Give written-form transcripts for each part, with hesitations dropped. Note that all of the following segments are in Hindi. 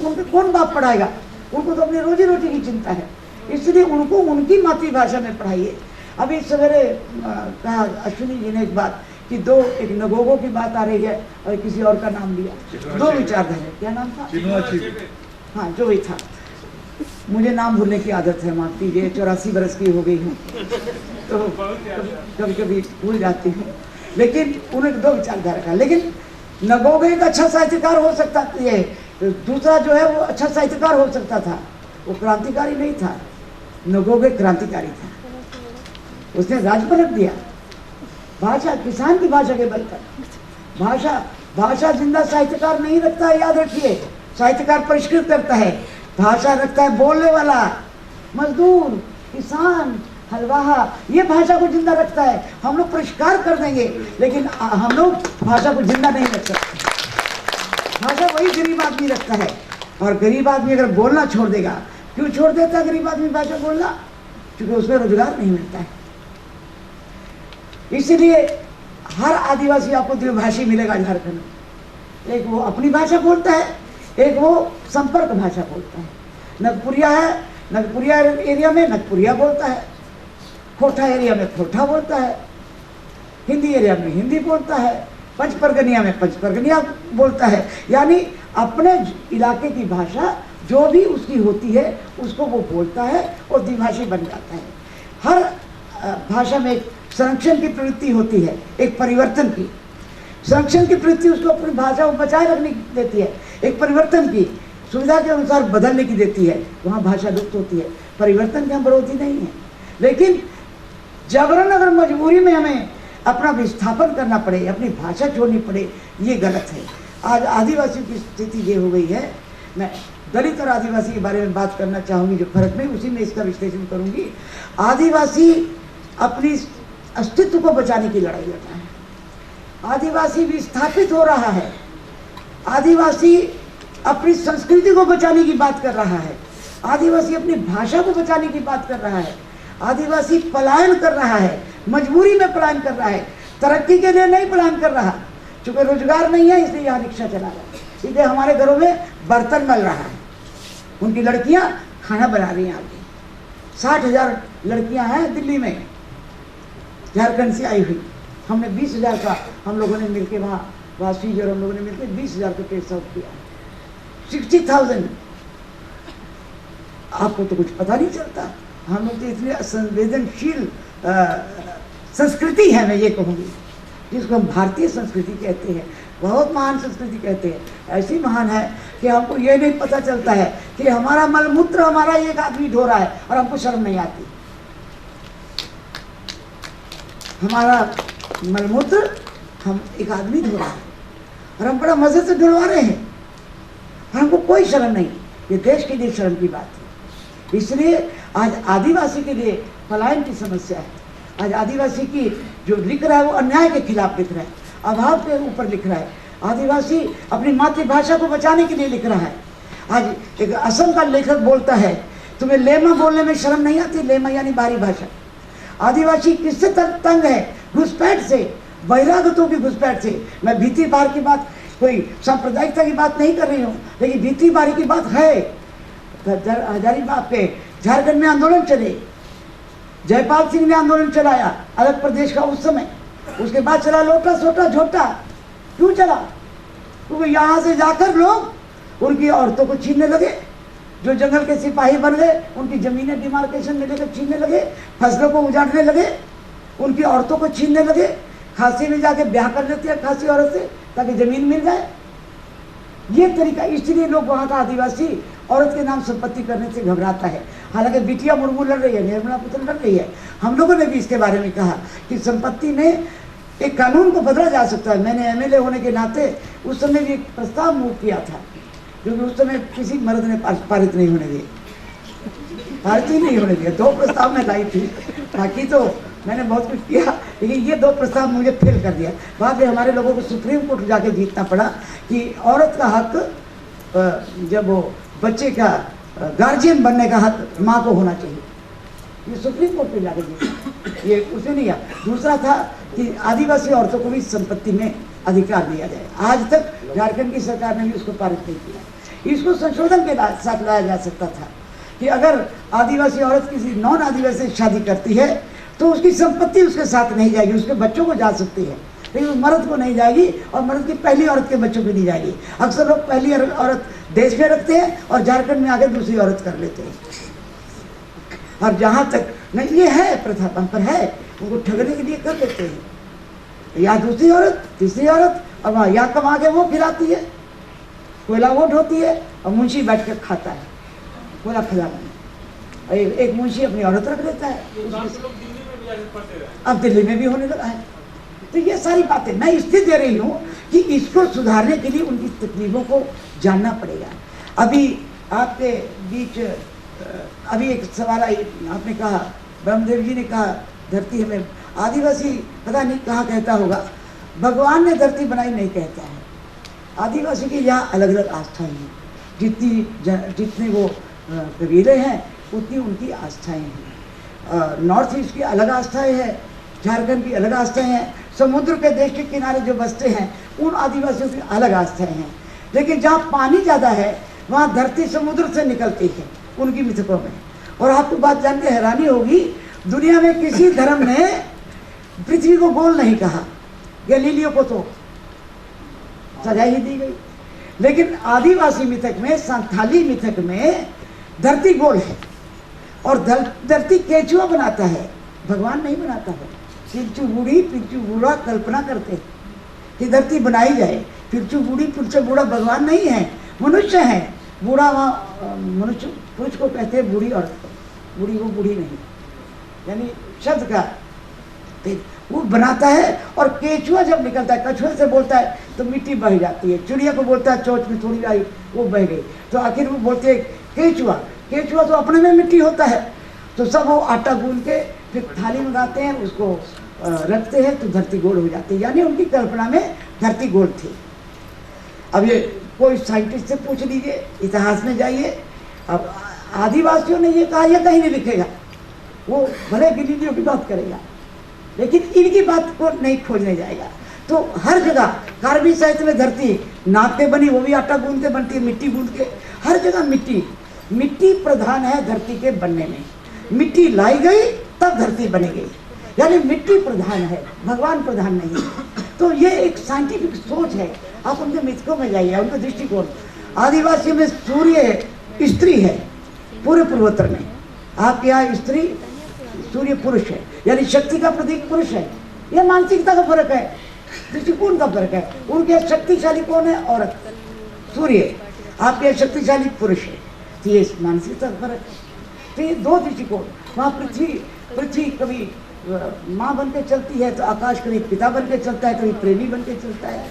उनको कौन बाप पढ़ाएगा? उनको तो अपनी रोजी रोटी की चिंता है, इसलिए उनको उनकी मातृभाषा में पढ़ाइए। अभी सवेरे कहा अश्विनी जी ने एक बात कि एक नगोगो की बात आ रही है और किसी और का नाम लिया, दो विचारधारा, क्या नाम था? हाँ, जो भी था, मुझे नाम भूलने की आदत है, माफ कीजिए, 84 बरस की हो गई हूँ तो कभी कभी भूल जाती हूँ। लेकिन उन्हें दो विचारधारा का, लेकिन नगोगो एक अच्छा साहित्यकार हो सकता है, दूसरा जो है वो अच्छा साहित्यकार हो सकता था, वो क्रांतिकारी नहीं था। नगोगो क्रांतिकारी था, उसने राज पलट दिया। भाषा, किसान की भाषा के बल पर भाषा जिंदा साहित्यकार नहीं रखता है, याद रखिए। साहित्यकार परिष्कृत करता है, भाषा रखता है बोलने वाला, मजदूर, किसान, हलवाहा, ये भाषा को जिंदा रखता है। हम लोग परिष्कार कर देंगे, लेकिन हम लोग भाषा को जिंदा नहीं रख सकते। भाषा वही गरीब आदमी रखता है, और गरीब आदमी अगर बोलना छोड़ देगा, क्यों छोड़ देता है गरीब आदमी भाषा बोलना? क्योंकि उसमें रोजगार नहीं मिलता है। इसलिए हर आदिवासी आपको द्विभाषी मिलेगा झारखंड में। एक वो अपनी भाषा बोलता है, एक वो संपर्क भाषा बोलता है। नगपुरिया है, नगपुरिया एरिया में नगपुरिया बोलता है, खोटा एरिया में खोटा बोलता है, हिंदी एरिया में हिंदी बोलता है, पंचपरगनिया में पंचपरगनिया बोलता है। यानी अपने इलाके की भाषा जो भी उसकी होती है उसको वो बोलता है और द्विभाषी बन जाता है। हर भाषा में एक संरक्षण की प्रवृत्ति होती है, एक परिवर्तन की। संरक्षण की प्रवृत्ति उसको अपनी भाषा को बचाए रखने की देती है, एक परिवर्तन की, सुविधा के अनुसार बदलने की देती है, वहाँ भाषा लुप्त होती है। परिवर्तन की हम विरोधी नहीं है, लेकिन जबरन अगर मजबूरी में हमें अपना विस्थापन करना पड़े, अपनी भाषा छोड़नी पड़े, ये गलत है। आज आदिवासियों की स्थिति ये हो गई है। मैं दलित और आदिवासी के बारे में बात करना चाहूँगी, जो फर्क में उसी में इसका विश्लेषण करूँगी। आदिवासी अपनी अस्तित्व को बचाने की लड़ाई लड़ रहा है, आदिवासी विस्थापित हो रहा है, आदिवासी अपनी संस्कृति को बचाने की बात कर रहा है, आदिवासी अपनी भाषा को बचाने की बात कर रहा है, आदिवासी पलायन कर रहा है, मजबूरी में पलायन कर रहा है, तरक्की के लिए नहीं पलायन कर रहा। चूंकि रोजगार नहीं है इसलिए यहाँ रिक्शा चला रहा है, इसलिए हमारे घरों में बर्तन मल रहा है, उनकी लड़कियाँ खाना बना रही हैं। आगे 60,000 लड़कियाँ हैं दिल्ली में, झारखंड से आई हुई। हमने 20,000 का, हम लोगों ने मिलकर वहाँ वासी जी और हम लोगों ने मिलकर 20,000 का पेश आउट किया। 60,000, आपको तो कुछ पता नहीं चलता। हम लोग तो इतनी संवेदनशील संस्कृति है, मैं ये कहूँगी, जिसको हम भारतीय संस्कृति कहते हैं, बहुत महान संस्कृति कहते हैं। ऐसी महान है कि हमको ये नहीं पता चलता है कि हमारा मलमूत्र हमारा एक आदमी ढो रहा है और हमको शर्म नहीं आती। हमारा मलमूत्र हम एक आदमी धो रहा है और हम बड़ा मजे से ढुलवा रहे हैं और हमको कोई शर्म नहीं। ये देश के लिए शर्म की बात है। इसलिए आज आदिवासी के लिए पलायन की समस्या है। आज आदिवासी की जो लिख रहा है वो अन्याय के खिलाफ लिख रहा है, अभाव के ऊपर लिख रहा है। आदिवासी अपनी मातृभाषा को बचाने के लिए लिख रहा है। आज एक असम का लेखक बोलता है, तुम्हें लेमा बोलने में शर्म नहीं आती? लेमा यानी बाहरी भाषा। आदिवासी किससे तंग है? घुसपैठ से, बहिरागतों की घुसपैठ से। मैं भीती बार की बात, कोई सांप्रदायिकता की बात नहीं कर रही हूँ, लेकिन भीती बारी की बात है। हजारीबाग पे झारखंड में आंदोलन चले, जयपाल सिंह ने आंदोलन चलाया अलग प्रदेश का उस समय। उसके बाद चला लोटा सोटा झोटा। क्यों चला? क्योंकि यहाँ से जाकर लोग उनकी औरतों को छीनने लगे, जो जंगल के सिपाही बन गए उनकी जमीनें डिमार्केशन में लेकर छीनने लगे, फसलों को उजाड़ने लगे, उनकी औरतों को छीनने लगे। खांसी में जाके ब्याह कर लेते हैं खांसी औरत से ताकि जमीन मिल जाए। ये तरीका, इसलिए लोग वहाँ का आदिवासी औरत के नाम संपत्ति करने से घबराता है। हालांकि बिटिया मुर्मू लड़ रही है, निर्मला पुत्र लड़ रही है। हम लोगों ने भी इसके बारे में कहा कि संपत्ति में एक कानून को बदला जा सकता है। मैंने एमएलए होने के नाते उस समय भी एक प्रस्ताव मूव किया था, क्योंकि उस समय किसी मर्द ने पारित नहीं होने दिए, पारित ही नहीं होने दिया। 2 प्रस्ताव में लाई थी, बाकी तो मैंने बहुत कुछ किया, लेकिन ये 2 प्रस्ताव मुझे फेल कर दिया। बाद में हमारे लोगों को सुप्रीम कोर्ट जाके जीतना पड़ा कि औरत का हक, जब वो बच्चे का गार्जियन बनने का हक माँ को होना चाहिए, ये सुप्रीम कोर्ट पे जाके जीता। ये उसे नहीं आया। दूसरा था कि आदिवासी औरतों को भी संपत्ति में अधिकार दिया जाए। आज तक झारखंड की सरकार ने भी उसको पारित नहीं किया। इसको संशोधन के साथ लाया जा सकता था कि अगर आदिवासी औरत किसी नॉन आदिवासी से शादी करती है तो उसकी संपत्ति उसके साथ नहीं जाएगी, उसके बच्चों को जा सकती है, लेकिन उस मर्द को नहीं जाएगी, और मर्द की पहली औरत के बच्चों को नहीं जाएगी। अक्सर लोग पहली औरत देश में रखते हैं और झारखंड में आके दूसरी औरत कर लेते हैं। और जहाँ तक नहीं, ये है प्रथा, परंपरा है, उनको ठगने के लिए कर लेते हैं, या दूसरी औरत तीसरी औरत, और वहाँ या कमा के वो खिलाती है, कोयला वो ढोती है और मुंशी बैठ कर खाता है कोयला खजाना में। एक मुंशी अपनी औरत रख लेता है, अब दिल्ली में भी होने लगा है। तो ये सारी बातें मैं इसलिए दे रही हूँ कि इसको सुधारने के लिए उनकी तकलीफों को जानना पड़ेगा। अभी आपके बीच अभी एक सवाल आई, आपने कहा, ब्रह्मदेव जी ने कहा धरती हमें, आदिवासी पता नहीं कहाँ कहता होगा, भगवान ने धरती बनाई नहीं कहता है। आदिवासी की यहाँ अलग अलग आस्थाएं हैं, जितने वो कबीले हैं उतनी उनकी आस्थाएं हैं। नॉर्थ ईस्ट की अलग आस्थाएं हैं, झारखंड की अलग आस्थाएं हैं, समुद्र के देश के किनारे जो बसते हैं उन आदिवासियों की अलग आस्थाएं हैं। लेकिन जहाँ पानी ज़्यादा है वहाँ धरती समुद्र से निकलती है उनकी मिथकों में। और आपको बात जान के हैरानी होगी, दुनिया में किसी धर्म ने पृथ्वी को गोल नहीं कहा, गैलीलियो को तो सजा ही दी गई। लेकिन आदिवासी मिथक में, संथाली मिथक में धरती गोल है और धरती केचुआ बनाता है, भगवान नहीं बनाता है। पिल्चू बूढ़ी पिल्चू बूढ़ा कल्पना करते हैं कि धरती बनाई जाए। पिल्चू बूढ़ी पिल्चू बूढ़ा भगवान नहीं है, मनुष्य है। बूढ़ा वहाँ मनुष्य पुरुष को कहते हैं, बूढ़ी औरत को, बूढ़ी वो बूढ़ी नहीं, यानी शब्द का वो बनाता है। और केचुआ जब निकलता है, कछुए से बोलता है तो मिट्टी बह जाती है, चिड़िया को बोलता है चोंच में थोड़ी आई वो बह गई, तो आखिर वो बोलते हैं केचुआ। केचुआ तो अपने में मिट्टी होता है, तो सब वो आटा गूंद के फिर थाली में लगाते हैं, उसको रखते हैं तो धरती गोल हो जाती है। यानी उनकी कल्पना में धरती गोल थी। अब ये कोई साइंटिस्ट से पूछ लीजिए, इतिहास में जाइए, अब आदिवासियों ने ये कहा, यह कहीं नहीं लिखेगा, वो भले गिलीलियों की बात करेगा लेकिन इनकी बात को नहीं खोजने जाएगा। तो हर जगह कार्बी साहित्य में धरती नाप के बनी, वो भी आटा गूंद के बनती है, मिट्टी गूंद के, हर जगह मिट्टी प्रधान है धरती के बनने में। मिट्टी लाई गई तब धरती बनेगी, यानी मिट्टी प्रधान है, भगवान प्रधान नहीं। तो ये एक साइंटिफिक सोच है। आप उनके मिथकों में जाइए, उनका दृष्टिकोण। आदिवासी में सूर्य स्त्री है पूरे पूर्वोत्तर में, आपके यहाँ स्त्री सूर्य पुरुष है, यानी शक्ति का प्रतीक पुरुष है। यह मानसिकता का फर्क है, दृष्टिकोण का फर्क है। उनके यहाँ शक्तिशाली कौन है? औरत, सूर्य। आपके यहाँ शक्तिशाली पुरुष है, तो ये मानसिकता का फर्क है। तो ये दो दृष्टिकोण। वहाँ पृथ्वी कभी माँ बन के चलती है तो आकाश कभी पिता बन के चलता है, कभी प्रेमी बन के चलता है।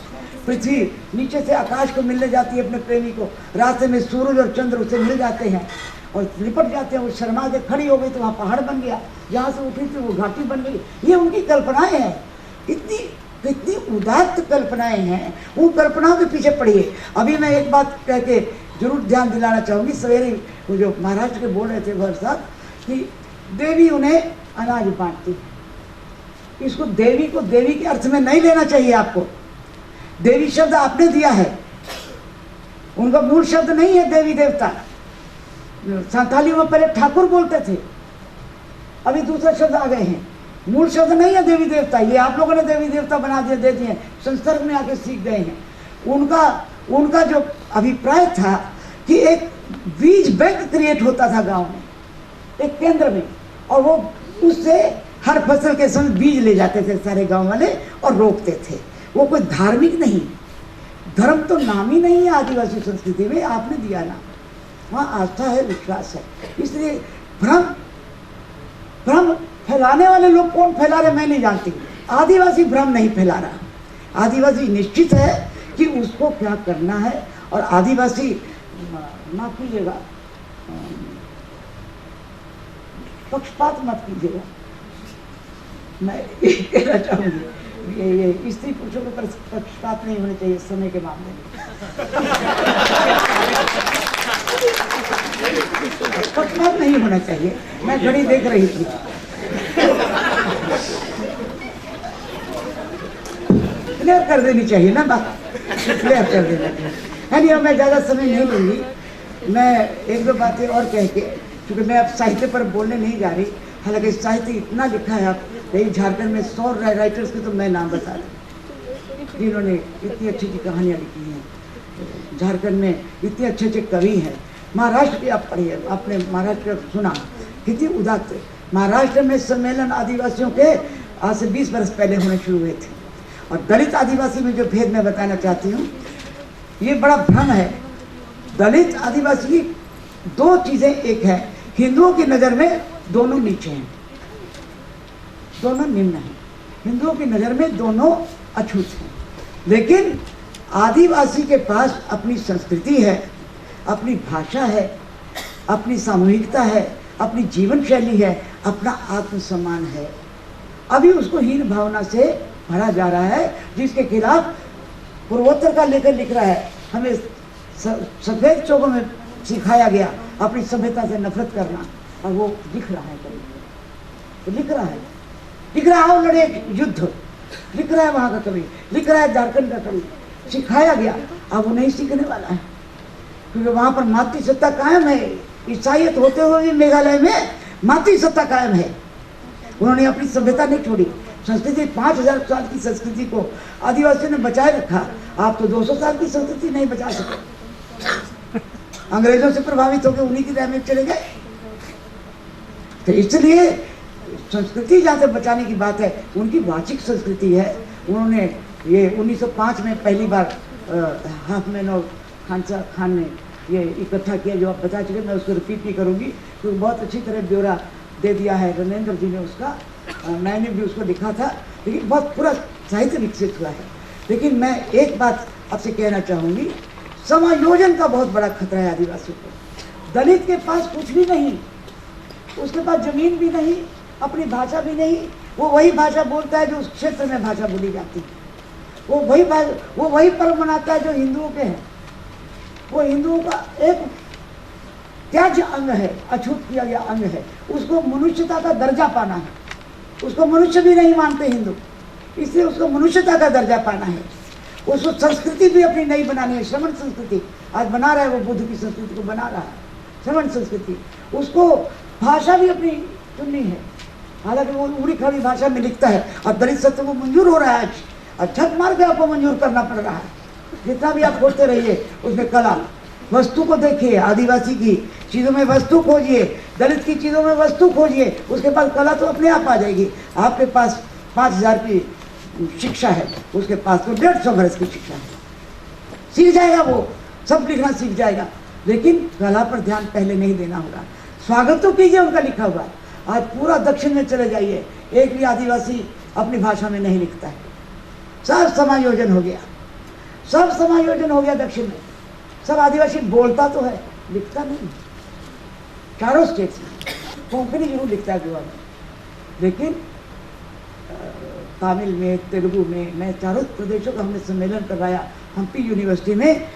पृथ्वी नीचे से आकाश को मिलने जाती है अपने प्रेमी को, रास्ते में सूरज और चंद्र उसे मिल जाते हैं और लिपट जाते हैं। वो शर्मा के खड़ी हो गई तो वहाँ पहाड़ बन गया, जहाँ से उठी थी वो घाटी बन गई। ये उनकी कल्पनाएं हैं, कितनी उदात्त कल्पनाएं हैं। उन कल्पनाओं के पीछे पड़िए। अभी मैं एक बात कह के जरूर ध्यान दिलाना चाहूँगी। सवेरे वो जो महाराष्ट्र के बोल रहे थे भर साहब कि देवी उन्हें अनाज बांटती है। इसको देवी को देवी के अर्थ में नहीं लेना चाहिए आपको। देवी शब्द आपने दिया है, उनका मूल शब्द नहीं है देवी देवता। संथाली में पहले ठाकुर बोलते थे, अभी दूसरा शब्द आ गए हैं। मूल शब्द नहीं है देवी देवता, ये आप लोगों ने देवी देवता बना दिए, दे दिए, संसर्ग में आके सीख गए हैं। उनका जो अभिप्राय था कि एक बीज बैंक क्रिएट होता था गांव में, एक केंद्र में, और वो उससे हर फसल के समय बीज ले जाते थे सारे गांव वाले और रोपते थे। वो कोई धार्मिक नहीं, धर्म तो नाम ही नहीं है आदिवासी संस्कृति में, आपने दिया ना। वहाँ आस्था है, विश्वास है। इसलिए भ्रम फैलाने वाले लोग कौन फैला रहे मैं नहीं जानती। आदिवासी भ्रम नहीं फैला रहा। आदिवासी निश्चित है कि उसको क्या करना है। और आदिवासी, माफ कीजिएगा, पक्षपात मत कीजिएगा। मैं कहना चाहूँगी ये स्त्री पुरुषों के पक्षपात नहीं होने चाहिए समय के मामले में। पक्षपात नहीं होना चाहिए। मैं घड़ी देख रही थी। क्लियर कर देनी चाहिए ना बात, क्लियर कर देना चाहिए। यानी अब मैं ज़्यादा समय नहीं लूँगी, मैं एक दो बातें और कह के, क्योंकि मैं अब साहित्य पर बोलने नहीं जा रही। हालांकि साहित्य इतना लिखा है, आप यही झारखंड में 100 राइटर्स के तो मैं नाम बता दूँ जिन्होंने इतनी अच्छी अच्छी कहानियाँ लिखी हैं। झारखंड में इतने अच्छे अच्छे कवि हैं। महाराष्ट्र की आप पढ़िए, आपने महाराष्ट्र का सुना, कितनी उदात्त। महाराष्ट्र में सम्मेलन आदिवासियों के आज से 20 वर्ष पहले होने शुरू हुए थे। और दलित आदिवासी में जो भेद मैं बताना चाहती हूँ, ये बड़ा भ्रम है। दलित आदिवासी की दो चीज़ें एक है, हिंदुओं की नज़र में दोनों नीचे हैं, दोनों निम्न हैं। हिंदुओं की नज़र में दोनों अछूत हैं। लेकिन आदिवासी के पास अपनी संस्कृति है, अपनी भाषा है, अपनी सामूहिकता है, अपनी जीवन शैली है, अपना आत्मसम्मान है। अभी उसको हीन भावना से भरा जा रहा है, जिसके खिलाफ पूर्वोत्तर का लेकर लिख रहा है। हमें सफेद चौकों में सिखाया गया अपनी सभ्यता से नफरत करना, और वो दिख रहा है कभी तो लिख रहा है, लिख रहा है लड़े युद्ध, लिख रहा है वहाँ का कवि, लिख रहा है झारखंड का कवि। सिखाया गया, अब वो नहीं सीखने वाला है, क्योंकि वहाँ पर मातृ सत्ता कायम है। ईसाईयत होते हुए भी मेघालय में मातृ सत्ता कायम है। उन्होंने अपनी सभ्यता नहीं छोड़ी। संस्कृति 5000 साल की संस्कृति को आदिवासियों ने बचाए रखा। आप तो 200 साल की संस्कृति नहीं बचा सके, अंग्रेजों से प्रभावित होकर उन्हीं की राह में चले गए। तो इसलिए संस्कृति जहाँ से बचाने की बात है, उनकी वाचिक संस्कृति है। उन्होंने ये 1905 में पहली बार हाफमैन और खान ने ये इकट्ठा किया, जो आप बता चुके। मैं उसको रिपीट नहीं करूँगी, क्योंकि बहुत अच्छी तरह ब्यौरा दे दिया है रनेंद्र जी ने उसका, मैंने भी उसको लिखा था, लेकिन बहुत पूरा साहित्य विकसित हुआ है। लेकिन मैं एक बात आपसे कहना चाहूँगी, समायोजन का बहुत बड़ा खतरा है आदिवासियों को। दलित के पास कुछ भी नहीं, उसके पास जमीन भी नहीं, अपनी भाषा भी नहीं। वो वही भाषा बोलता है जो उस क्षेत्र में भाषा बोली जाती है। वो वही पर्व मनाता है जो हिंदुओं के हैं। वो हिंदुओं का एक त्याज्य अंग है, अछूत किया गया अंग है। उसको मनुष्यता का दर्जा पाना है। उसको मनुष्य भी नहीं मानते हिंदू, इसलिए उसको मनुष्यता का दर्जा पाना है। उसको संस्कृति भी अपनी नई बनानी है। श्रमण संस्कृति आज बना रहा है, वो बुद्ध की संस्कृति को बना रहा है, श्रमण संस्कृति। उसको भाषा भी अपनी चुननी है। हालांकि वो उड़ी खड़ी भाषा में लिखता है, और दलित सत्य को मंजूर हो रहा है आज, और छत मार के आपको मंजूर करना पड़ रहा है। जितना भी आप खोजते रहिए उसमें कला, वस्तु को देखिए, आदिवासी की चीज़ों में वस्तु खोजिए, दलित की चीज़ों में वस्तु खोजिए, उसके बाद कला तो अपने आप आ जाएगी। आपके पास 5000 की शिक्षा है, उसके पास तो 150 वर्ष की शिक्षा है, सीख जाएगा, वो सब लिखना सीख जाएगा। लेकिन कला पर ध्यान पहले नहीं देना होगा। स्वागत तो कीजिए उनका लिखा हुआ। आज पूरा दक्षिण में चले जाइए, एक भी आदिवासी अपनी भाषा में नहीं लिखता है। सब समायोजन हो गया, सब समायोजन हो गया दक्षिण में। सब आदिवासी बोलता तो है, लिखता नहीं। चारों स्टेट्स में कोंकणी जरूर लिखता है गोवा में, लेकिन तमिल में, तेलुगु में, मैं चारों प्रदेशों का हमने सम्मेलन करवाया हम्पी यूनिवर्सिटी में।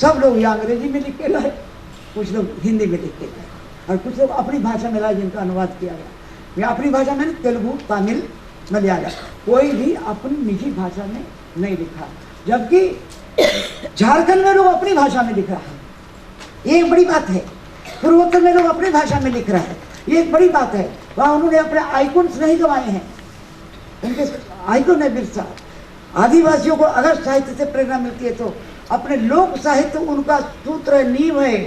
सब लोग या अंग्रेजी में लिख के लाए, कुछ लोग हिंदी में लिख के लाए, और कुछ लोग अपनी भाषा में लाए जिनका अनुवाद किया गया। मैं अपनी भाषा में तेलुगु, तमिल, मलयालम, कोई भी अपनी निजी भाषा में नहीं लिखा। जबकि झारखंड में लोग अपनी भाषा में लिख रहा है, ये एक बड़ी बात है। पूर्वोत्तर में लोग अपनी भाषा में लिख रहा है, ये एक बड़ी बात है। वहाँ उन्होंने अपने आइकॉन्स नहीं गंवाए हैं, उनके आइकॉन है बिरसा। आदिवासियों को अगर साहित्य से प्रेरणा मिलती है तो अपने लोक साहित्य उनका सूत्र है, नींव है,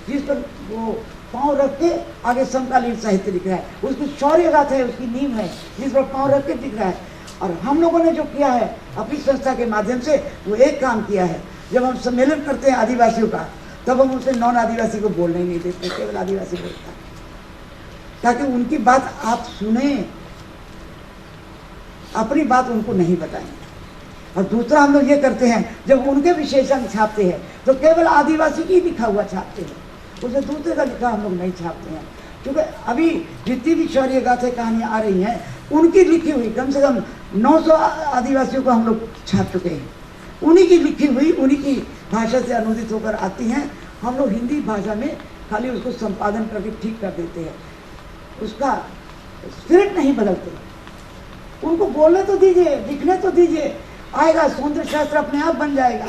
जिस पर वो पाँव रख के आगे समकालीन साहित्य लिख रहा है। उसकी शौर्य गाथा है, उसकी नींव है, जिस पर पाँव रख के लिख रहा है। और हम लोगों ने जो किया है अपनी संस्था के माध्यम से, वो एक काम किया है। जब हम सम्मेलन करते हैं आदिवासियों का, तब हम उनसे नॉन आदिवासी को बोलने ही नहीं देते, केवल आदिवासी बोलता है, ताकि उनकी बात आप सुने, अपनी बात उनको नहीं बताएं। और दूसरा हम लोग ये करते हैं, जब उनके विशेषण छापते हैं तो केवल आदिवासी की लिखा हुआ छापते हैं, उसे दूसरे का लिखा हम लोग नहीं छापते हैं। क्योंकि अभी जितनी भी शौर्य गाथा कहानियाँ आ रही हैं, उनकी लिखी हुई कम से कम 900 आदिवासियों को हम लोग छाप चुके हैं। उन्हीं की लिखी हुई, उन्हीं की भाषा से अनुदित होकर आती हैं। हम लोग हिंदी भाषा में खाली उसको संपादन करके ठीक कर देते हैं, उसका स्पिरिट नहीं बदलते। उनको बोलने तो दीजिए, लिखने तो दीजिए, आएगा। सौंदर्य शास्त्र अपने आप बन जाएगा।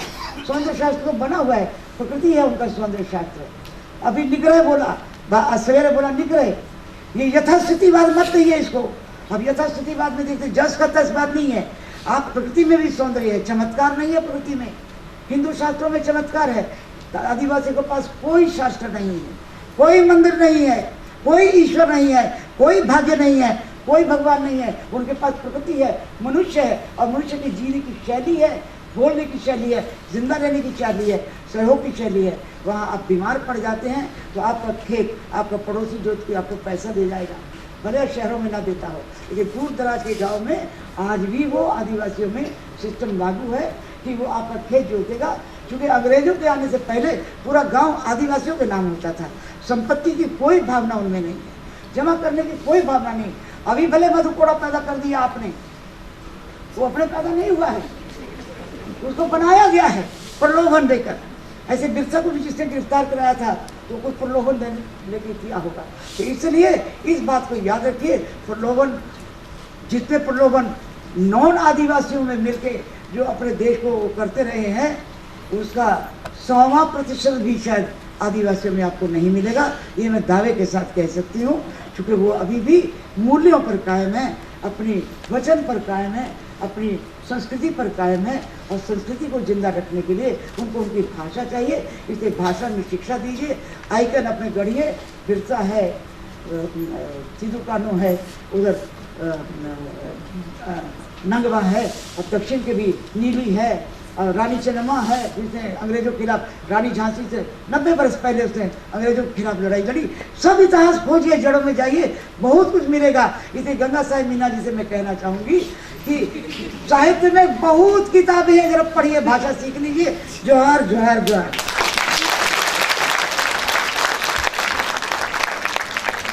सौंदर्य शास्त्र तो बना हुआ है, प्रकृति है उनका सौंदर्य शास्त्र। अभी निग्रह बोला, सवेरे बोला निग्रह, ये यथास्थितिवाद मत कहिए इसको। अब यथास्थितिवाद में देखते जस का तस बात नहीं है। आप प्रकृति में भी सौंदर्य है, चमत्कार नहीं है प्रकृति में। हिंदू शास्त्रों में चमत्कार है। आदिवासी के पास कोई शास्त्र नहीं है, कोई मंदिर नहीं है, कोई ईश्वर नहीं है, कोई भाग्य नहीं है, कोई भगवान नहीं है। उनके पास प्रकृति है, मनुष्य है, और मनुष्य की जीने की शैली है, बोलने की शैली है, जिंदा रहने की शैली है, सहयोग की शैली है। वहाँ आप बीमार पड़ जाते हैं तो आपका खेत, आपका पड़ोसी जोत के आपको पैसा दे जाएगा, भले शहरों में ना देता हो। लेकिन दूर दराज के गाँव में आज भी वो आदिवासियों में सिस्टम लागू है कि वो आपका खेत जोतेगा। क्योंकि अंग्रेजों के आने से पहले पूरा गांव आदिवासियों के नाम होता था। संपत्ति की कोई भावना उनमें नहीं है, जमा करने की कोई भावना नहीं। अभी भले मधुकोड़ा पैदा कर दिया आपने, वो अपने पैदा नहीं हुआ है, उसको बनाया गया है प्रलोभन देकर। ऐसे बिरसा को भी जिसने गिरफ्तार कराया था तो कुछ प्रलोभन लेके किया होगा। तो इसलिए इस बात को याद रखिए, प्रलोभन, जितने प्रलोभन नॉन आदिवासियों में मिलके जो अपने देश को करते रहे हैं, उसका 100% भी शायद आदिवासियों में आपको नहीं मिलेगा। ये मैं दावे के साथ कह सकती हूँ, क्योंकि वो अभी भी मूल्यों पर कायम है, अपनी वचन पर कायम है, अपनी संस्कृति पर कायम है। और संस्कृति को जिंदा रखने के लिए उनको उनकी भाषा चाहिए, इसलिए भाषा में शिक्षा दीजिए। आइकन अपने गढ़िए, बिरसा है, सिद्धू कान्हू है, उधर नंगवा है, और दक्षिण के भी नीली है, और रानी चन्नम्मा है जिसने अंग्रेजों के खिलाफ, रानी झांसी से 90 वर्ष पहले उसने अंग्रेजों के खिलाफ लड़ाई लड़ी। सब इतिहास खोजिए, जड़ों में जाइए, बहुत कुछ मिलेगा। इसे गंगा साहब मीना जी से मैं कहना चाहूँगी कि साहित्य में बहुत किताबें हैं, जरा पढ़िए, भाषा सीख लीजिए। जोहार जोहार जोहार।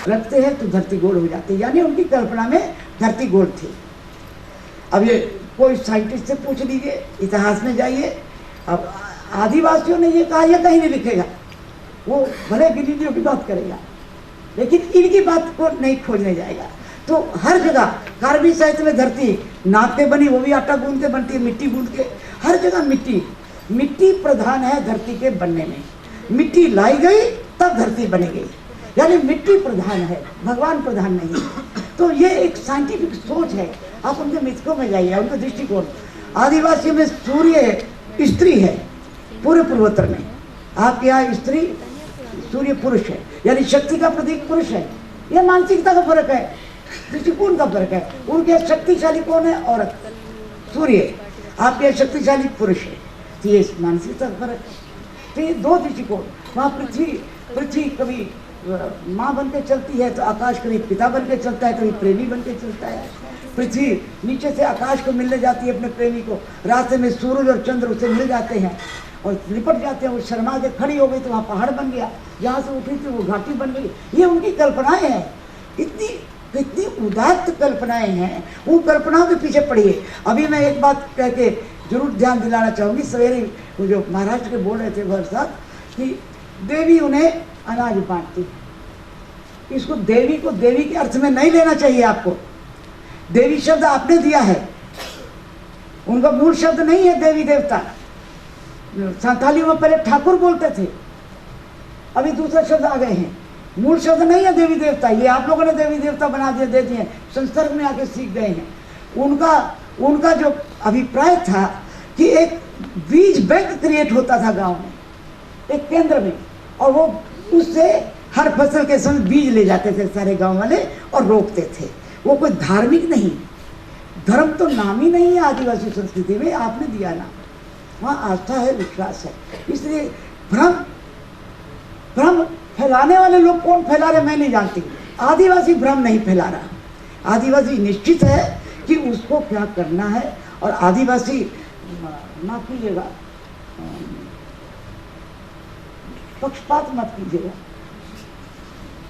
रखते हैं तो धरती गोल हो जाती है, यानी उनकी कल्पना में धरती गोल थी। अब ये कोई साइंटिस्ट से पूछ लीजिए, इतिहास में जाइए। अब आदिवासियों ने ये कहा, यह कहीं नहीं लिखेगा, वो भले गिरिजियों की बात करेगा, लेकिन इनकी बात को नहीं खोजने जाएगा। तो हर जगह कार्बी साहित्य में धरती नाप के बनी, वो भी आटा गूंद के बनती है, मिट्टी गूंद के। हर जगह मिट्टी, मिट्टी प्रधान है धरती के बनने में। मिट्टी लाई गई तब धरती बनी गई, यानी मिट्टी प्रधान है, भगवान प्रधान नहीं। तो ये एक साइंटिफिक सोच है। आप उनके मिथकों में जाइए, उनका दृष्टिकोण। आदिवासी में सूर्य स्त्री है पूरे पूर्वोत्तर में, आपके यहाँ स्त्री, सूर्य पुरुष है, यानी शक्ति का प्रतीक पुरुष है। यह मानसिकता का फर्क है, दृष्टिकोण का फर्क है। उनके यहाँ शक्तिशाली कौन है? औरत, सूर्य। आपके यहाँ शक्तिशाली पुरुष है, तो ये मानसिकता का फर्क है। तो ये दो दृष्टिकोण। वहाँ पृथ्वी कभी माँ बन के चलती है, तो आकाश कभी पिता बन के चलता है, कभी प्रेमी बन के चलता है। पृथ्वी नीचे से आकाश को मिलने जाती है अपने प्रेमी को, रास्ते में सूरज और चंद्र उसे मिल जाते हैं और लिपट जाते हैं। वो शर्मा के खड़ी हो गई तो वहाँ पहाड़ बन गया, जहाँ से उठी थी वो घाटी बन गई। ये उनकी कल्पनाएं हैं, कितनी उदात्त कल्पनाएं हैं। उन कल्पनाओं के पीछे पड़िए। अभी मैं एक बात कह के जरूर ध्यान दिलाना चाहूँगी। सवेरे वो जो महाराष्ट्र के बोल रहे थे भर साहब कि देवी उन्हें अनाज बांटती है। इसको देवी को देवी के अर्थ में नहीं लेना चाहिए आपको। देवी शब्द आपने दिया है, उनका मूल शब्द नहीं है देवी देवता। संथालियों में पहले ठाकुर बोलते थे, अभी दूसरा शब्द आ गए हैं। मूल शब्द नहीं है देवी देवता, ये आप लोगों ने देवी देवता बना दिए, दे दिए, संसर्ग में आके सीख गए हैं। उनका जो अभिप्राय था कि एक बीज बैंक क्रिएट होता था गांव में, एक केंद्र में, और वो उससे हर फसल के समय बीज ले जाते थे सारे गांव वाले और रोकते थे। वो कोई धार्मिक नहीं, धर्म तो नाम ही नहीं है आदिवासी संस्कृति में, आपने दिया ना। वहाँ आस्था है, विश्वास है। इसलिए भ्रम फैलाने वाले लोग कौन फैला रहे मैं नहीं जानती। आदिवासी भ्रम नहीं फैला रहा। आदिवासी निश्चित है कि उसको क्या करना है। और आदिवासी, माफ कीजिएगा, पक्षपात मत कीजिएगा,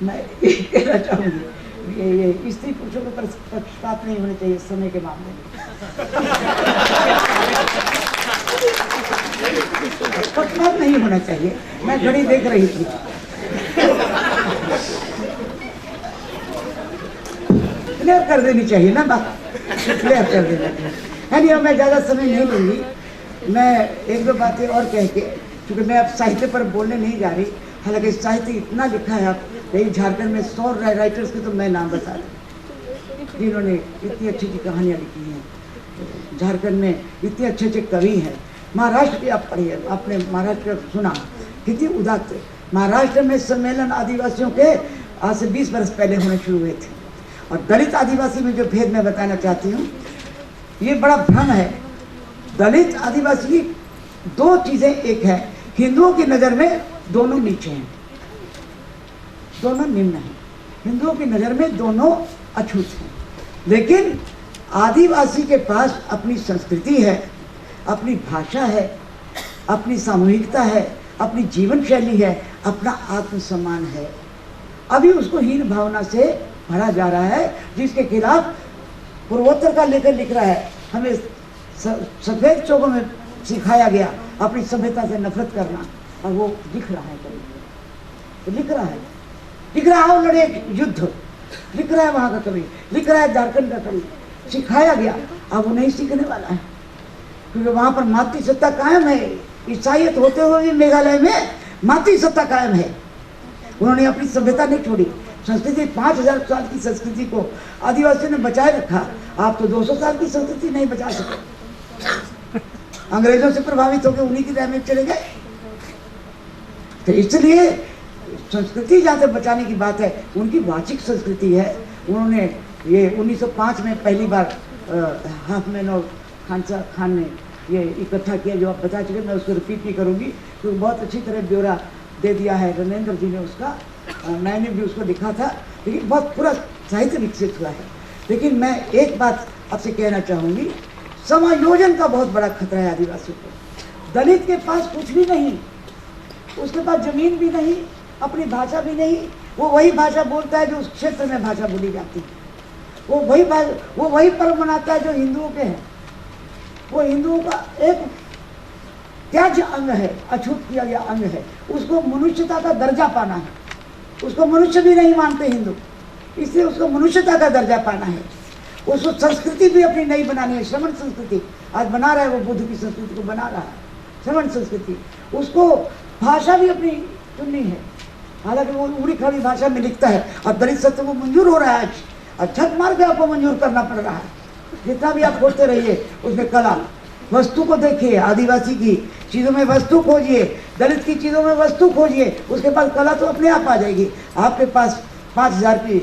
मैं कहना चाहूँगी, ये स्त्री पुरुषों के पक्षपात नहीं होने चाहिए समय के मामले में। पक्षपात नहीं होना चाहिए। मैं घड़ी देख रही थी, क्लियर कर देनी चाहिए ना बात, क्लियर कर देना चाहिए। यानी अब मैं ज़्यादा समय नहीं लूँगी। मैं एक दो बातें और कह के क्योंकि मैं अब साहित्य पर बोलने नहीं जा रही, हालांकि साहित्य इतना लिखा है। आप यही झारखंड में 100 राइटर्स के तो मैं नाम बता रही जिन्होंने इतनी अच्छी अच्छी कहानियाँ लिखी हैं। झारखंड में इतने अच्छे अच्छे कवि हैं। महाराष्ट्र की आप पढ़िए, आपने महाराष्ट्र का सुना कितनी उदात्त। महाराष्ट्र में सम्मेलन आदिवासियों के आज से 20 वर्ष पहले होने शुरू हुए थे। और दलित आदिवासी में जो भेद मैं बताना चाहती हूँ, ये बड़ा भ्रम है। दलित आदिवासी की दो चीज़ें एक है, हिंदुओं की नज़र में दोनों नीचे हैं, दोनों निम्न हैं। हिंदुओं की नज़र में दोनों अछूत हैं। लेकिन आदिवासी के पास अपनी संस्कृति है, अपनी भाषा है, अपनी सामूहिकता है, अपनी जीवन शैली है, अपना आत्मसम्मान है। अभी उसको हीन भावना से भरा जा रहा है, जिसके खिलाफ पूर्वोत्तर का लेकर लिख रहा है। हमें सफेद चौकों में सिखाया गया अपनी सभ्यता से नफरत करना, और वो दिख रहा है कभी तो लिख रहा है वो लड़े युद्ध लिख रहा है, वहाँ का कवि लिख रहा है, झारखंड का कवि सिखाया गया। अब वो नहीं सीखने वाला है, क्योंकि वहाँ पर मातृ सत्ता कायम है। ईसाईयत होते हुए भी मेघालय में मातृ सत्ता कायम है। उन्होंने अपनी सभ्यता नहीं छोड़ी। संस्कृति 5000 साल की संस्कृति को आदिवासियों ने बचाए रखा। आप तो 200 साल की संस्कृति नहीं बचा सके, अंग्रेजों से प्रभावित होकर उन्हीं की राह में चले गए। तो इसलिए संस्कृति जहाँ से बचाने की बात है, उनकी वाचिक संस्कृति है। उन्होंने ये 1905 में पहली बार हाफमैन और खान ने ये इकट्ठा किया, जो आप बता चुके। मैं उसको रिपीट नहीं करूँगी, क्योंकि बहुत अच्छी तरह ब्यौरा दे दिया है रनेंद्र जी ने उसका। मैंने भी उसको लिखा था, लेकिन बहुत पूरा साहित्य विकसित हुआ है। लेकिन मैं एक बात आपसे कहना चाहूँगी, समायोजन का बहुत बड़ा खतरा है आदिवासियों को। दलित के पास कुछ भी नहीं, उसके पास जमीन भी नहीं, अपनी भाषा भी नहीं। वो वही भाषा बोलता है जो उस क्षेत्र में भाषा बोली जाती है। वो वही पर्व मनाता है जो हिंदुओं के हैं। वो हिंदुओं का एक त्याज्य अंग है, अछूत किया गया अंग है। उसको मनुष्यता का दर्जा पाना है। उसको मनुष्य भी नहीं मानते हिंदू, इसलिए उसको मनुष्यता का दर्जा पाना है। उसको संस्कृति भी अपनी नई बनानी है। श्रमण संस्कृति आज बना रहा है, वो बुद्ध की संस्कृति को बना रहा है, श्रमण संस्कृति। उसको भाषा भी अपनी चुननी है। हालांकि वो उड़ी खड़ी भाषा में लिखता है, और दलित सत्य को मंजूर हो रहा है आज। और छत मार के आपको मंजूर करना पड़ रहा है। जितना भी आप खोजते रहिए उसमें कला, वस्तु को देखिए, आदिवासी की चीज़ों में वस्तु खोजिए, दलित की चीज़ों में वस्तु खोजिए, उसके पास कला तो अपने आप आ जाएगी। आपके पास 5000 की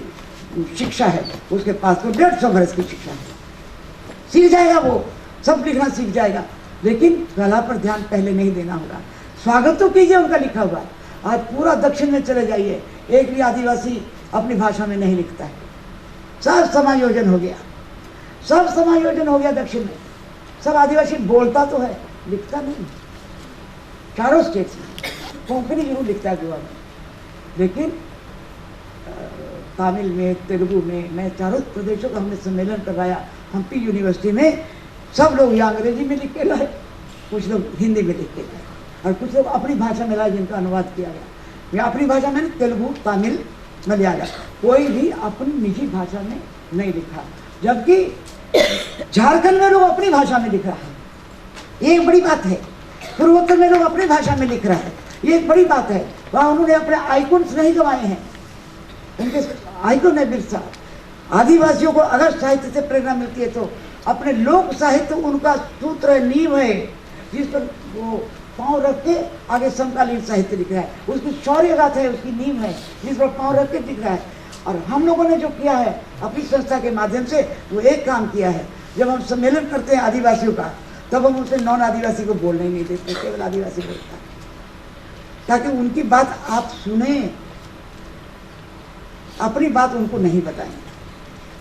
शिक्षा है, उसके पास तो 150 वर्ष की शिक्षा है। सीख जाएगा, वो सब लिखना सीख जाएगा, लेकिन कला पर ध्यान पहले नहीं देना होगा। स्वागत तो कीजिए उनका लिखा हुआ। आज पूरा दक्षिण में चले जाइए, एक भी आदिवासी अपनी भाषा में नहीं लिखता है। सब समायोजन हो गया, सब समायोजन हो गया दक्षिण में। सब आदिवासी बोलता तो है, लिखता नहीं। चारों स्टेट्स में कोंकणी जरूर लिखता है गोवा में, लेकिन तमिल में, तेलुगु में, मैं चारों प्रदेशों का हमने सम्मेलन करवाया हम्पी यूनिवर्सिटी में। सब लोग या अंग्रेजी में लिख के लाए, कुछ लोग हिंदी में लिख के लाए, और कुछ लोग अपनी भाषा में लाए जिनका अनुवाद किया गया। या अपनी भाषा में तेलुगु, तमिल, मलयालम, कोई भी अपनी निजी भाषा में नहीं लिखा। जबकि झारखंड में लोग अपनी भाषा में लिख रहा है, ये एक बड़ी बात है। पूर्वोत्तर में लोग अपनी भाषा में लिख रहा है, ये एक बड़ी बात है। वहाँ उन्होंने अपने आइकॉन्स नहीं गंवाए हैं, उनके आइकॉन है बिरसा। आदिवासियों को अगर साहित्य से प्रेरणा मिलती है तो अपने लोक साहित्य उनका सूत्र है, नींव है, जिस पर वो पाँव रख के आगे समकालीन साहित्य लिख रहा है। उसकी शौर्य गाथा है, उसकी नींव है, जिस पर पाँव रख के लिख रहा है। और हम लोगों ने जो किया है अपनी संस्था के माध्यम से, वो एक काम किया है। जब हम सम्मेलन करते हैं आदिवासियों का, तब हम उनसे नॉन आदिवासी को बोलने नहीं देते, केवल आदिवासी बोलता है, ताकि उनकी बात आप सुने, अपनी बात उनको नहीं बताएं।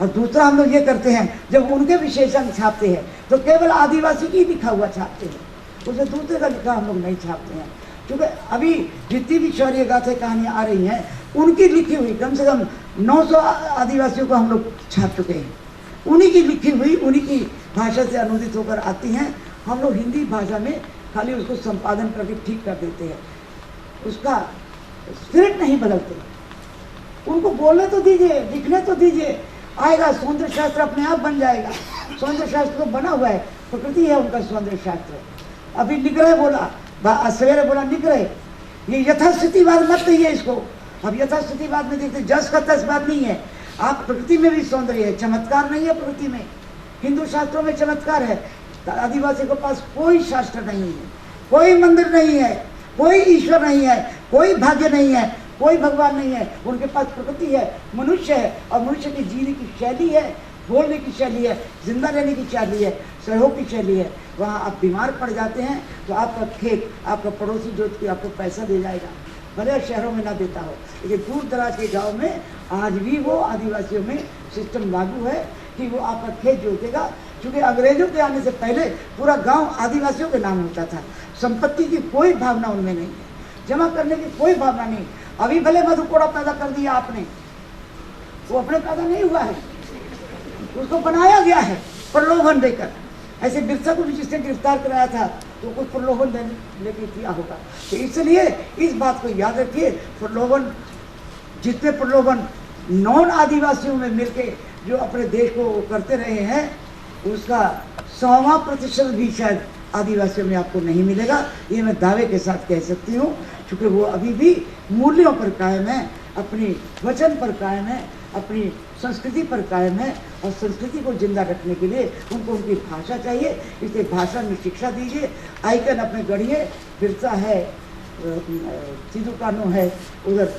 और दूसरा हम लोग ये करते हैं, जब उनके विशेषण छापते हैं तो केवल आदिवासी की लिखा हुआ छापते हैं, उसे दूसरे का लिखा हम लोग नहीं छापते हैं। क्योंकि अभी जितनी भी शौर्य गाथा कहानियाँ आ रही हैं, उनकी लिखी हुई कम से कम 900 आदिवासियों को हम लोग छाप चुके हैं। उन्हीं की लिखी हुई, उन्हीं की भाषा से अनुदित होकर आती हैं। हम लोग हिंदी भाषा में खाली उसको संपादन करके ठीक कर देते हैं, उसका स्पिरिट नहीं बदलते। उनको बोलने तो दीजिए, लिखने तो दीजिए, आएगा सौंदर्य शास्त्र अपने आप बन जाएगा। सौंदर्य शास्त्र तो बना हुआ है, प्रकृति है उनका सौंदर्य शास्त्र। अभी लिख रहे बोला सवेरे बोला निकले, ये यथास्थितिवाद मत कहिए इसको। अब यथास्थितिवाद में देखते जस का तस बात नहीं है। आप प्रकृति में भी सौंदर्य है, चमत्कार नहीं है प्रकृति में। हिंदू शास्त्रों में चमत्कार है। आदिवासी के पास कोई शास्त्र नहीं है, कोई मंदिर नहीं है, कोई ईश्वर नहीं है, कोई भाग्य नहीं है, कोई भगवान नहीं है। उनके पास प्रकृति है, मनुष्य है, और मनुष्य की जीने की शैली है, बोलने की शैली है, जिंदा रहने की शैली है, सहयोग की शैली है। वहाँ आप बीमार पड़ जाते हैं तो आपका खेत, आपका पड़ोसी जोत के आपको पैसा दे जाएगा, भले शहरों में ना देता हो। लेकिन दूर दराज के गाँव में आज भी वो आदिवासियों में सिस्टम लागू है कि वो आपका खेत जोतेगा। क्योंकि अंग्रेजों के आने से पहले पूरा गांव आदिवासियों के नाम होता था। संपत्ति की कोई भावना उनमें नहीं है, जमा करने की कोई भावना नहीं। अभी भले मधुकोड़ा पैदा कर दिया आपने, वो अपने पैदा नहीं हुआ है, उसको बनाया गया है प्रलोभन देकर। ऐसे बिरसा को भी जिसने गिरफ्तार कराया था तो कुछ प्रलोभन लेके किया होगा। तो इसलिए इस बात को याद रखिए, प्रलोभन, जितने प्रलोभन नॉन आदिवासियों में मिलके जो अपने देश को करते रहे हैं, उसका 100% भी शायद आदिवासियों में आपको नहीं मिलेगा। ये मैं दावे के साथ कह सकती हूँ, क्योंकि वो अभी भी मूल्यों पर कायम है, अपनी वचन पर कायम है, अपनी संस्कृति पर कायम है। और संस्कृति को जिंदा रखने के लिए उनको उनकी भाषा चाहिए, इसलिए भाषा में शिक्षा दीजिए। आइकन अपने गढ़िए, बिरसा है, सिद्धू कान्हू है, उधर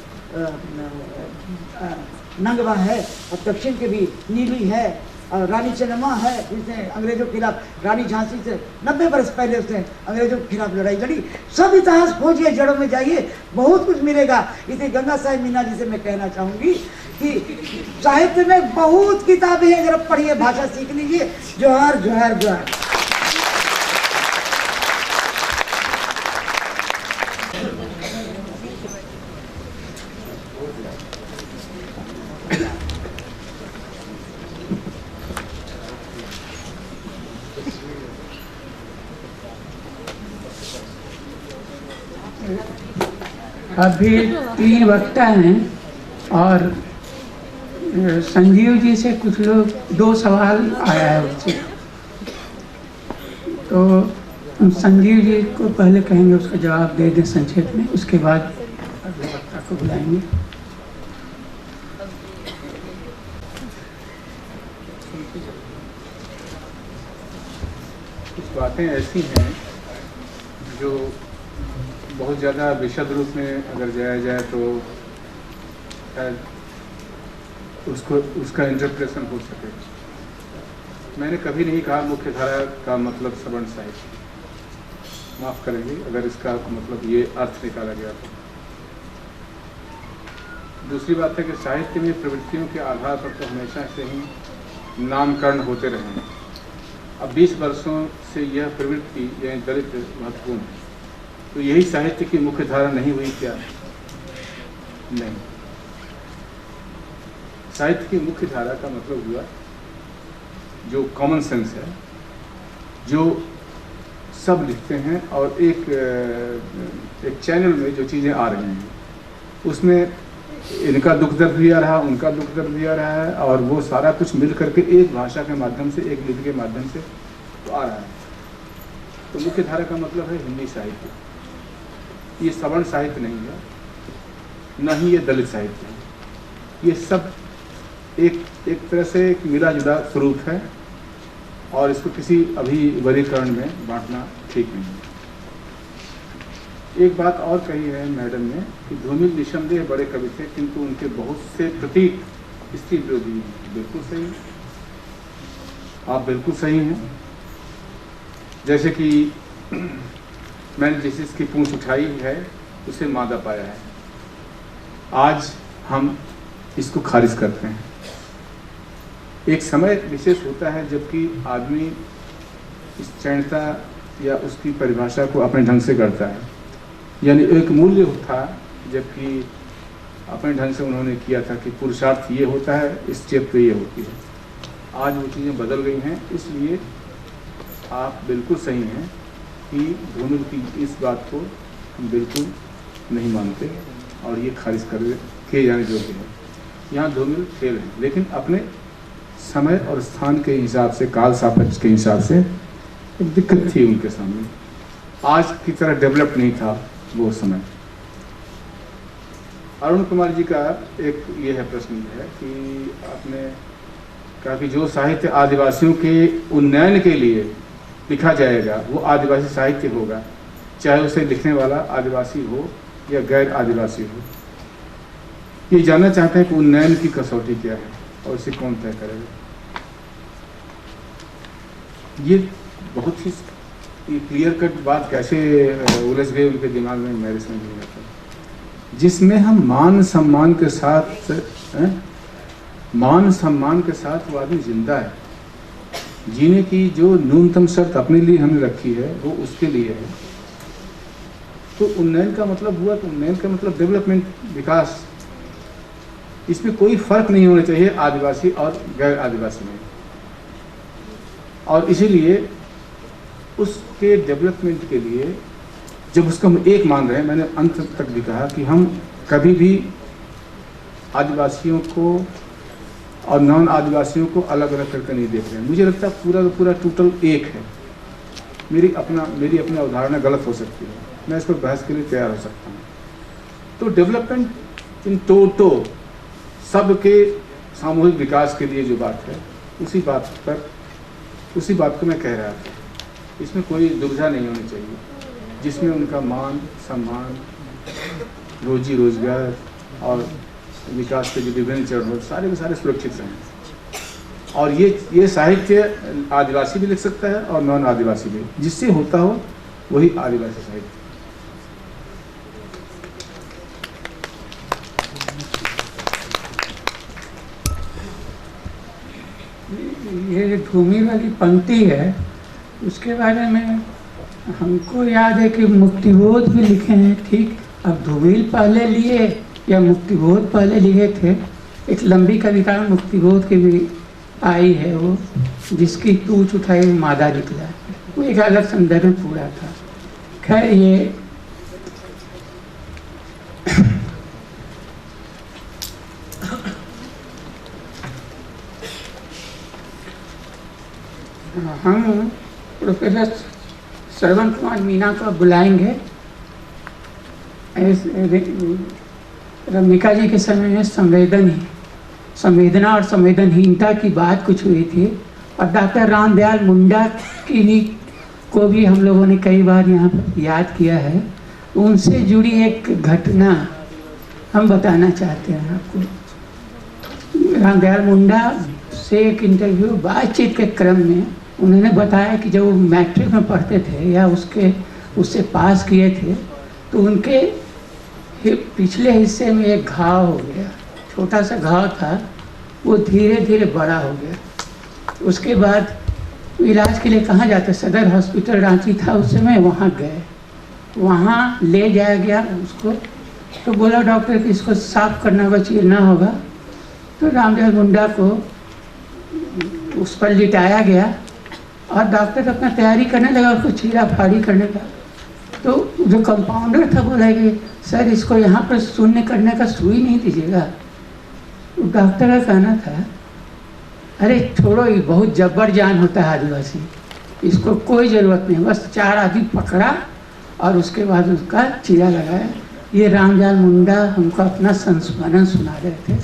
नंगवा है, और दक्षिण के भी नीली है, और रानी चन्नम्मा है, जिसने अंग्रेजों के खिलाफ, रानी झांसी से 90 वर्ष पहले उसने अंग्रेजों के खिलाफ लड़ाई लड़ी। सब इतिहास खोजिए, जड़ों में जाइए, बहुत कुछ मिलेगा। इसे गंगा साहब मीना जी से मैं कहना चाहूँगी कि साहित्य में बहुत किताबें हैं, जरा पढ़िए, भाषा सीख लीजिए। जोहार जोहार जोहार। अभी 3 वक्ता हैं और संजीव जी से कुछ लोग 2 सवाल आया है उससे, तो हम संजीव जी को पहले कहेंगे उसका जवाब दे दें संक्षेप में, उसके बाद अगले वक्ता को बुलाएंगे। कुछ बातें ऐसी हैं जो बहुत ज़्यादा विशद रूप में अगर जाया जाए तो शायद उसका इंटरप्रेशन हो सके। मैंने कभी नहीं कहा मुख्यधारा का मतलब श्रवण साहित्य, माफ़ करेंगे अगर इसका मतलब ये अर्थ निकाला गया तो। दूसरी बात है कि साहित्य में प्रवृत्तियों के आधार पर तो हमेशा से ही नामकरण होते रहे हैं। अब 20 वर्षों से यह प्रवृत्ति यानी दलित महत्वपूर्ण है, तो यही साहित्य की मुख्य धारा नहीं हुई क्या? नहीं। साहित्य की मुख्य धारा का मतलब हुआ जो कॉमन सेंस है, जो सब लिखते हैं और एक चैनल में जो चीज़ें आ रही हैं उसमें इनका दुख दर्द भी आ रहा है, उनका दुख दर्द भी आ रहा है, और वो सारा कुछ मिल करके एक भाषा के माध्यम से, एक लिपि के माध्यम से तो आ रहा है। तो मुख्य धारा का मतलब है हिंदी साहित्य। ये सवर्ण साहित्य नहीं है, न ही ये दलित साहित्य है। ये सब एक तरह से एक मिला जुला स्वरूप है, और इसको किसी अभी वर्गीकरण में बांटना ठीक नहीं है। एक बात और कही है मैडम ने कि धूमिल निसंदेह बड़े कवि थे, किंतु उनके बहुत से प्रतीक स्त्री विरोधी हैं। बिल्कुल सही, आप बिल्कुल सही हैं। जैसे कि मैंने जिसकी पूंछ उठाई है उसे मादा पाया है, आज हम इसको खारिज करते हैं। एक समय विशेष होता है जबकि आदमी इस चैनता या उसकी परिभाषा को अपने ढंग से करता है, यानी एक मूल्य था जबकि अपने ढंग से उन्होंने किया था कि पुरुषार्थ ये होता है, इस चेत पे ये होती है। आज वो चीज़ें बदल गई हैं, इसलिए आप बिल्कुल सही हैं कि धूमिल की इस बात को हम बिल्कुल नहीं मानते और ये खारिज कर किए जाने योग्य है। यहाँ धूमिल फेल है, लेकिन अपने समय और स्थान के हिसाब से, काल सापेक्ष के हिसाब से एक दिक्कत थी उनके सामने, आज की तरह डेवलप नहीं था वो समय। अरुण कुमार जी का एक ये है प्रश्न है कि आपने कहा कि जो साहित्य आदिवासियों के उन्नयन के लिए लिखा जाएगा वो आदिवासी साहित्य होगा, चाहे उसे लिखने वाला आदिवासी हो या गैर आदिवासी हो। ये जानना चाहते हैं कि उन्नयन की कसौटी क्या है और इसे कौन तय करेगा। ये बहुत ही क्लियर कट बात कैसे उलझ गई उनके दिमाग में, मेरे समझ नहीं आता। जिसमें हम मान सम्मान के साथ वो आदमी जिंदा है, जीने की जो न्यूनतम शर्त अपने लिए हमने रखी है वो उसके लिए है। तो उन्नयन का मतलब हुआ, तो उन्नयन का मतलब डेवलपमेंट, विकास। इसमें कोई फर्क नहीं होना चाहिए आदिवासी और गैर आदिवासी में। और इसीलिए उसके डेवलपमेंट के लिए जब उसको हम एक मान रहे हैं, मैंने अंत तक भी कहा कि हम कभी भी आदिवासियों को और नॉन आदिवासियों को अलग अलग करके नहीं देख रहे हैं। मुझे लगता है पूरा का पूरा टोटल एक है। मेरी अपनी अवधारणा गलत हो सकती है, मैं इस पर बहस के लिए तैयार हो सकता हूँ। तो डेवलपमेंट इन टोटो सबके सामूहिक विकास के लिए जो बात है, उसी बात को मैं कह रहा था। इसमें कोई दुविधा नहीं होनी चाहिए, जिसमें उनका मान सम्मान, रोजी रोजगार और विकास के जो विभिन्न चरण हो, सारे के सारे सुरक्षित रहें। और ये साहित्य आदिवासी भी लिख सकता है और नॉन आदिवासी भी, जिससे होता हो वही आदिवासी साहित्य। ये धूमी वाली पंक्ति है, उसके बारे में हमको याद है कि मुक्तिबोध भी लिखे हैं। ठीक, अब धूमिल पहले लिए या मुक्तिबोध पहले लिखे थे। एक लंबी कविता मुक्तिबोध की भी आई है, वो जिसकी तूच उठाई मादा निकला, वो एक अलग संदर्भ में पूरा था। खैर, ये हम प्रोफेसर श्रवण कुमार मीना को बुलाएंगे। रमिका जी के समय में संवेदना और संवेदनहीनता की बात कुछ हुई थी, और डॉक्टर रामदयाल मुंडा को भी हम लोगों ने कई बार यहाँ पर याद किया है। उनसे जुड़ी एक घटना हम बताना चाहते हैं आपको। रामदयाल मुंडा से एक इंटरव्यू बातचीत के क्रम में उन्होंने बताया कि जब वो मैट्रिक में पढ़ते थे या उससे पास किए थे, तो उनके पिछले हिस्से में एक घाव हो गया, छोटा सा घाव था, वो धीरे धीरे बड़ा हो गया। उसके बाद इलाज के लिए कहाँ जाते, सदर हॉस्पिटल रांची था उस समय, वहाँ गए, वहाँ ले जाया गया उसको। तो बोला डॉक्टर कि इसको साफ करना होगा, चीरना होगा। तो रामदयाल मुंडा को उस पर लिटाया गया और डॉक्टर अपना तैयारी करने लगा, उसको चीरा फाड़ी करने का। तो जो कंपाउंडर था बोला कि सर इसको यहाँ पर शून्य करने का सुई नहीं दीजिएगा। डॉक्टर का कहना था अरे छोड़ो, ये बहुत जब्बर जान होता है आदिवासी, इसको कोई ज़रूरत नहीं, बस 4 आदमी पकड़ा और उसके बाद उसका चीरा लगाया। ये रामदयाल मुंडा हमको अपना संस्मरण सुना रहे थे।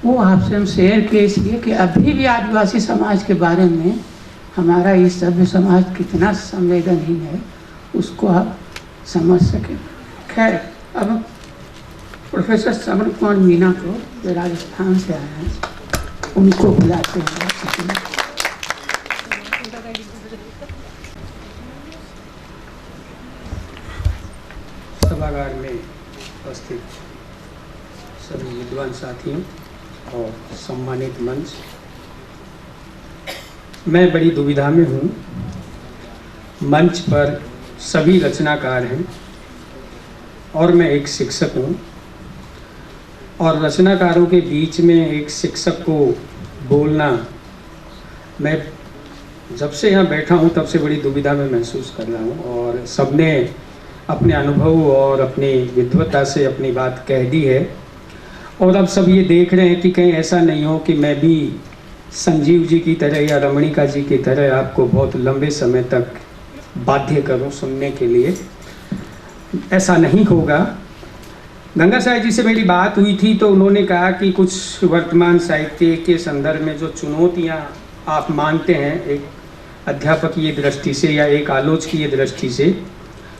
वो आपसे हम शेयर किए इसलिए कि अभी भी आदिवासी समाज के बारे में हमारा ये सभ्य समाज कितना संवेदनहीन है, उसको आप समझ सकें। खैर, अब प्रोफेसर श्रवण कुमार मीना को जो राजस्थान से आए हैं, उनको बुलाते हैं। सभागार में उपस्थित सभी विद्वान साथियों और सम्मानित मंच, मैं बड़ी दुविधा में हूँ। मंच पर सभी रचनाकार हैं और मैं एक शिक्षक हूँ, और रचनाकारों के बीच में एक शिक्षक को बोलना, मैं जब से यहाँ बैठा हूँ तब से बड़ी दुविधा में महसूस कर रहा हूँ। और सबने अपने अनुभव और अपनी विद्वता से अपनी बात कह दी है, और अब सब ये देख रहे हैं कि कहीं ऐसा नहीं हो कि मैं भी संजीव जी की तरह या रमणिका जी की तरह आपको बहुत लंबे समय तक बाध्य करूं सुनने के लिए, ऐसा नहीं होगा। गंगा साहब जी से मेरी बात हुई थी तो उन्होंने कहा कि कुछ वर्तमान साहित्य के संदर्भ में जो चुनौतियां आप मानते हैं एक अध्यापकीय दृष्टि से या एक आलोचकीय दृष्टि से,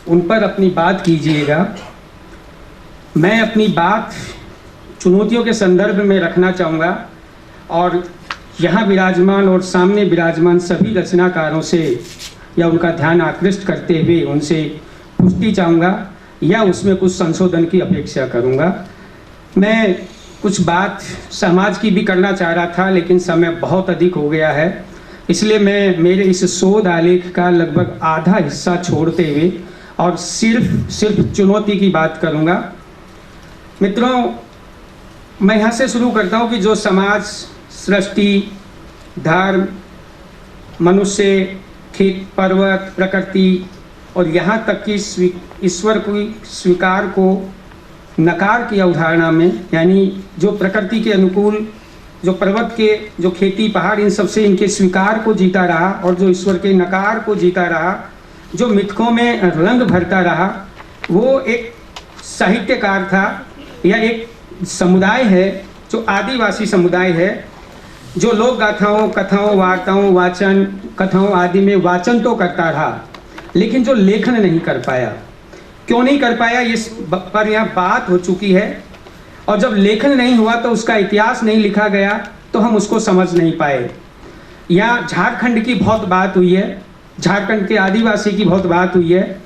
उन पर अपनी बात कीजिएगा। मैं अपनी बात चुनौतियों के संदर्भ में रखना चाहूँगा और यहाँ विराजमान और सामने विराजमान सभी रचनाकारों से या उनका ध्यान आकृष्ट करते हुए उनसे पुष्टि चाहूँगा या उसमें कुछ संशोधन की अपेक्षा करूँगा। मैं कुछ बात समाज की भी करना चाह रहा था लेकिन समय बहुत अधिक हो गया है, इसलिए मैं मेरे इस शोध आलेख का लगभग आधा हिस्सा छोड़ते हुए और सिर्फ चुनौती की बात करूँगा। मित्रों, मैं यहाँ से शुरू करता हूँ कि जो समाज, सृष्टि, धर्म, मनुष्य, खेत, पर्वत, प्रकृति और यहाँ तक कि ईश्वर की स्वीकार को नकार की अवधारणा में, यानी जो प्रकृति के अनुकूल, जो पर्वत के, जो खेती पहाड़, इन सबसे इनके स्वीकार को जीता रहा और जो ईश्वर के नकार को जीता रहा, जो मिथकों में रंग भरता रहा, वो एक साहित्यकार था या एक समुदाय है जो आदिवासी समुदाय है, जो लोक गाथाओं, कथाओं, वार्ताओं, वाचन, कथाओं आदि में वाचन तो करता रहा लेकिन जो लेखन नहीं कर पाया। क्यों नहीं कर पाया, इस पर यहाँ बात हो चुकी है। और जब लेखन नहीं हुआ तो उसका इतिहास नहीं लिखा गया तो हम उसको समझ नहीं पाए। यहाँ झारखंड की बहुत बात हुई है, झारखंड के आदिवासी की बहुत बात हुई है,